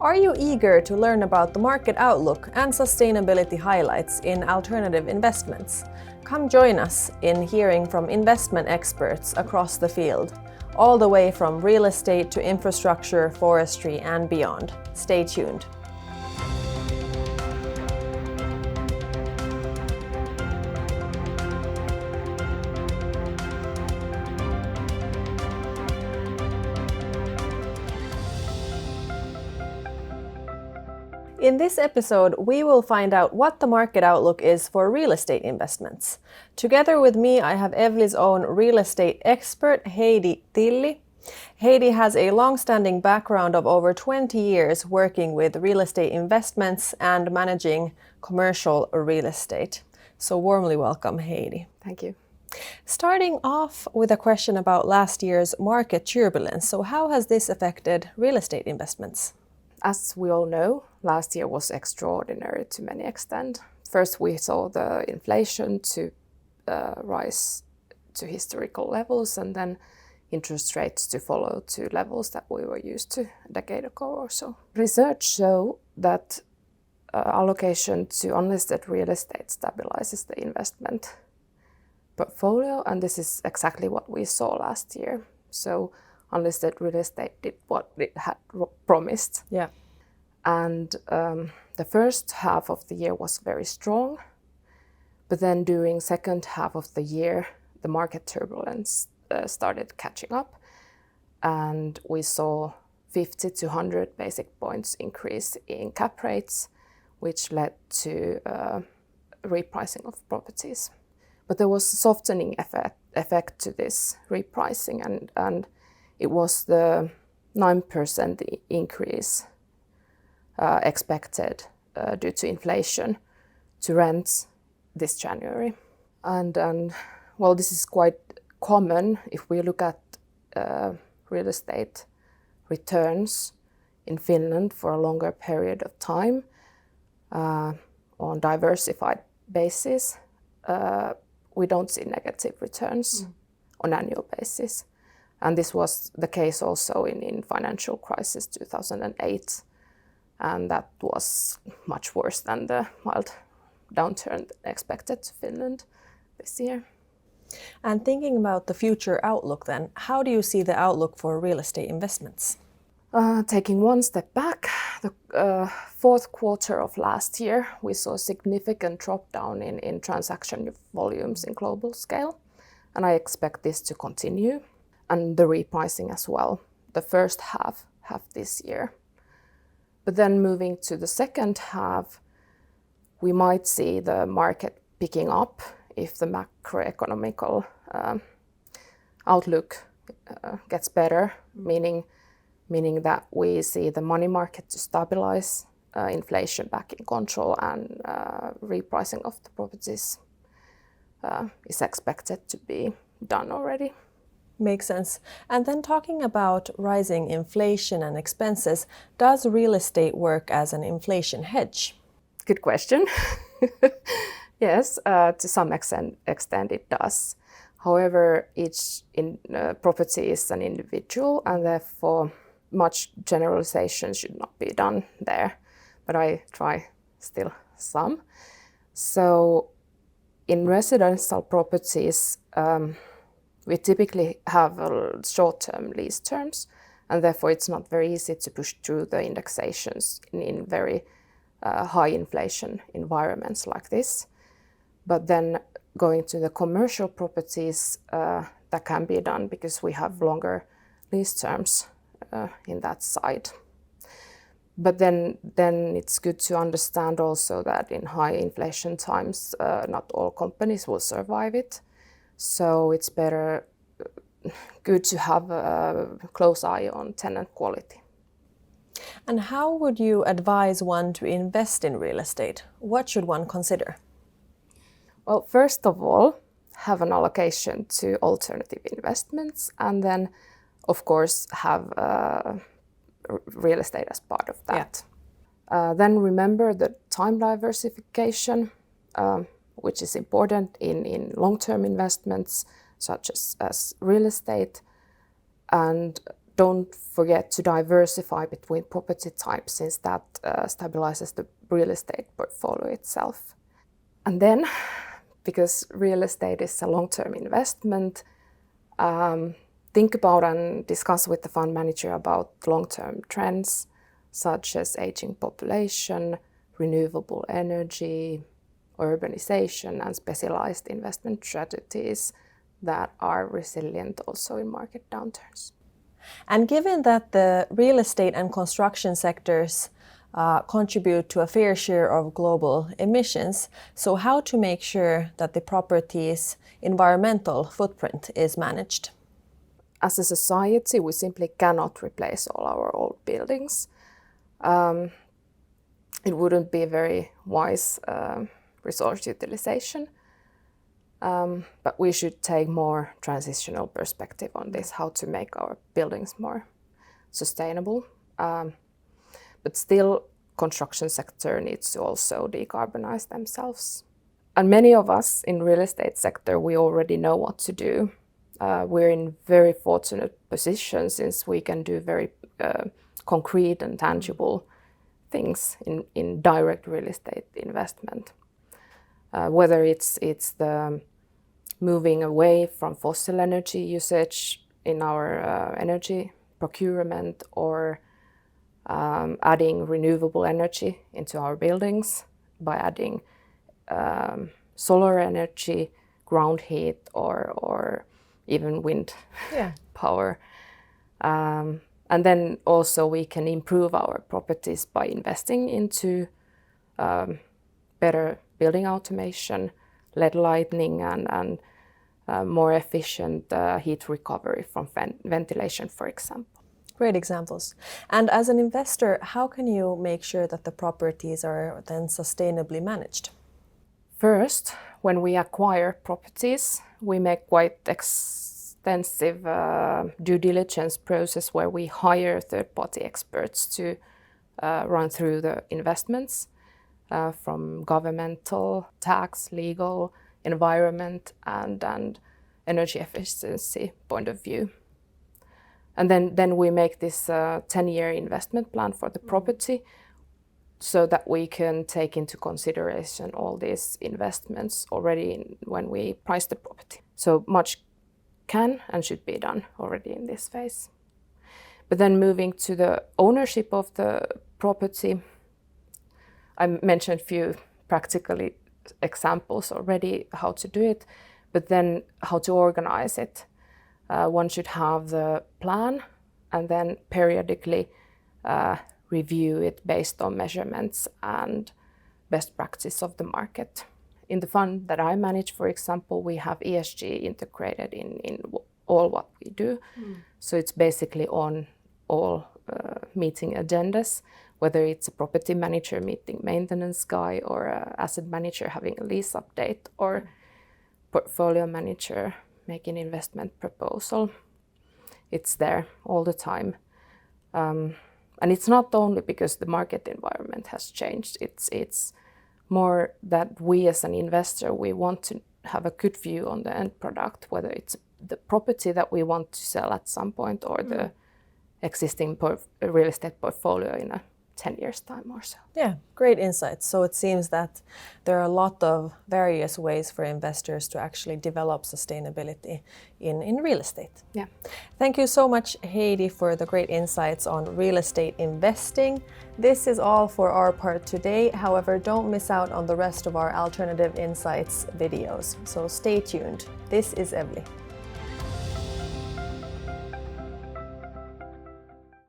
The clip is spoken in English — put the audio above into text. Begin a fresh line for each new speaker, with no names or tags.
Are you eager to learn about the market outlook and sustainability highlights in alternative investments? Come join us in hearing from investment experts across the field, all the way from real estate to infrastructure, forestry, and beyond. Stay tuned. In this episode, we will find out what the market outlook is for real estate investments. Together with me, I have Evli's own real estate expert, Heidi Tilli. Heidi has a long-standing background of over 20 years working with real estate investments and managing commercial real estate. So warmly welcome, Heidi.
Thank you.
Starting off with a question about last year's market turbulence. So how has this affected real estate investments?
As we all know, last year was extraordinary to many extent. First, we saw the inflation to rise to historical levels, and then interest rates to follow to levels that we were used to a decade ago or so. Research show that allocation to unlisted real estate stabilizes the investment portfolio, and this is exactly what we saw last year. So unlisted real estate did what it had promised.
Yeah.
And the first half of the year was very strong, but then during second half of the year, the market turbulence started catching up, and we saw 50 to 100 basic points increase in cap rates, which led to repricing of properties. But there was a softening effect to this repricing, and it was the 9% increase expected due to inflation to rents this January. And well, this is quite common if we look at real estate returns in Finland for a longer period of time on diversified basis. We don't see negative returns on annual basis. And this was the case also in financial crisis 2008. And that was much worse than the mild downturn expected to Finland this year.
And thinking about the future outlook then, how do you see the outlook for real estate investments?
Taking one step back, the fourth quarter of last year, we saw a significant drop down in transaction volumes in global scale. And I expect this to continue. And the repricing as well, the first half this year. But then moving to the second half, we might see the market picking up if the macroeconomical outlook gets better, meaning that we see the money market to stabilize, inflation back in control, and repricing of the properties is expected to be done already.
Makes sense. And then talking about rising inflation and expenses, does real estate work as an inflation hedge?
Good question. Yes, to some extent it does. However, each property is an individual, and therefore much generalization should not be done there. But I try still some. So in residential properties, we typically have short-term lease terms, and therefore it's not very easy to push through the indexations in very high inflation environments like this. But then going to the commercial properties, that can be done because we have longer lease terms in that side. But then it's good to understand also that in high inflation times, not all companies will survive it. So it's good to have a close eye on tenant quality.
And how would you advise one to invest in real estate? What should one consider?
Well, first of all, have an allocation to alternative investments, and then, of course, have real estate as part of that. Yeah. Then remember the time diversification, which is important in long-term investments such as real estate, and don't forget to diversify between property types, since that stabilizes the real estate portfolio itself. And then, because real estate is a long-term investment, think about and discuss with the fund manager about long-term trends such as aging population, renewable energy, urbanization, and specialized investment strategies that are resilient also in market downturns.
And given that the real estate and construction sectors contribute to a fair share of global emissions, so how to make sure that the property's environmental footprint is managed?
As a society, we simply cannot replace all our old buildings. It wouldn't be a very wise resource utilization. But we should take more transitional perspective on this, how to make our buildings more sustainable. But still, construction sector needs to also decarbonize themselves. And many of us in real estate sector, we already know what to do. We're in very fortunate position since we can do very concrete and tangible things in direct real estate investment. Whether it's the moving away from fossil energy usage in our energy procurement, or adding renewable energy into our buildings by adding solar energy, ground heat, or even wind power. And then also we can improve our properties by investing into better building automation, LED lighting, and more efficient heat recovery from ventilation, for example.
Great examples. And as an investor, how can you make sure that the properties are then sustainably managed?
First, when we acquire properties, we make quite extensive due diligence process where we hire third-party experts to run through the investments from governmental, tax, legal, environment, and energy efficiency point of view. And then we make this 10-year investment plan for the property, so that we can take into consideration all these investments already when we price the property. So much can and should be done already in this phase. But then moving to the ownership of the property, I mentioned a few practical examples already how to do it, but then how to organize it. One should have the plan and then periodically review it based on measurements and best practice of the market. In the fund that I manage, for example, we have ESG integrated in all what we do. So it's basically on all meeting agendas, whether it's a property manager meeting maintenance guy, or an asset manager having a lease update, or portfolio manager making investment proposal. It's there all the time. And it's not only because the market environment has changed, it's more that we as an investor, we want to have a good view on the end product, whether it's the property that we want to sell at some point, or the existing real estate portfolio in a 10 years time or so.
Yeah, great insights. So it seems that there are a lot of various ways for investors to actually develop sustainability in real estate.
Yeah.
Thank you so much, Heidi, for the great insights on real estate investing. This is all for our part today. However, don't miss out on the rest of our Alternative Insights videos. So stay tuned. This is Evli.